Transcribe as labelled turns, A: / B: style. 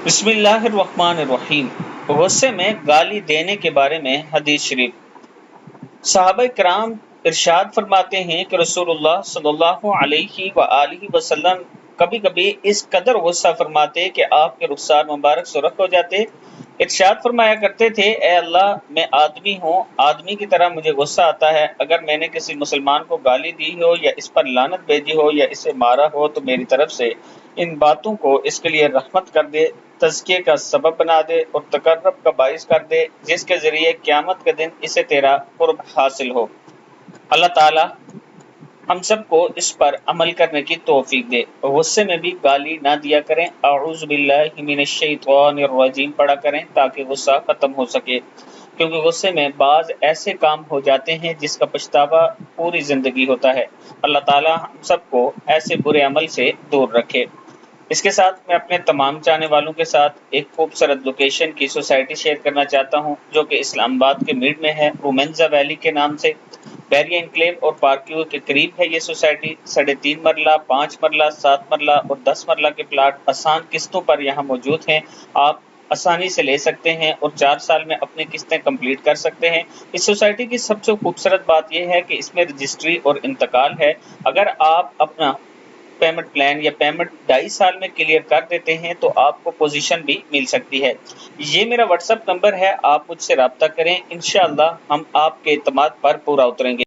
A: بسم اللہ الرحمن الرحیم۔ غصے میں گالی دینے کے بارے میں حدیث شریف۔ صحابہ کرام ارشاد فرماتے ہیں کہ رسول اللہ صلی اللہ علیہ وآلہ وسلم کبھی کبھی اس قدر غصہ فرماتے کہ آپ کے رخسار مبارک سرخ ہو جاتے۔ ارشاد فرمایا کرتے تھے، اے اللہ، میں آدمی ہوں، آدمی کی طرح مجھے غصہ آتا ہے۔ اگر میں نے کسی مسلمان کو گالی دی ہو یا اس پر لعنت بھیجی ہو یا اسے مارا ہو تو میری طرف سے ان باتوں کو اس کے لیے رحمت کر دے، تزکیے کا سبب بنا دے اور تقرب کا باعث کر دے، جس کے ذریعے قیامت کے دن اسے تیرا قرب حاصل ہو۔ اللہ تعالی ہم سب کو اس پر عمل کرنے کی توفیق دے۔ غصے میں بھی گالی نہ دیا کریں، اعوذ باللہ من الشیطان الرجیم پڑھا کریں تاکہ غصہ ختم ہو سکے، کیونکہ غصے میں بعض ایسے کام ہو جاتے ہیں جس کا پچھتاوا پوری زندگی ہوتا ہے۔ اللہ تعالی ہم سب کو ایسے برے عمل سے دور رکھے۔ اس کے ساتھ میں اپنے تمام چاہنے والوں کے ساتھ ایک خوبصورت لوکیشن کی سوسائٹی شیئر کرنا چاہتا ہوں، جو کہ اسلام آباد کے میڈ میں ہے، رومینزا ویلی کے نام سے۔ بحریہ انکلیو اور پارکیو کے قریب ہے یہ سوسائٹی۔ 3.5 مرلہ، 5 مرلہ، 7 مرلہ اور 10 مرلہ کے پلاٹ آسان قسطوں پر یہاں موجود ہیں۔ آپ آسانی سے لے سکتے ہیں اور 4 سال میں اپنی قسطیں کمپلیٹ کر سکتے ہیں۔ اس سوسائٹی کی سب سے خوبصورت بات یہ ہے کہ اس میں رجسٹری اور انتقال ہے۔ اگر آپ اپنا پیمنٹ پلان یا پیمنٹ 2.5 سال میں کلیئر کر دیتے ہیں تو آپ کو پوزیشن بھی مل سکتی ہے۔ یہ میرا واٹس ایپ نمبر ہے، آپ مجھ سے رابطہ کریں، انشاءاللہ ہم آپ کے اعتماد پر پورا اتریں گے۔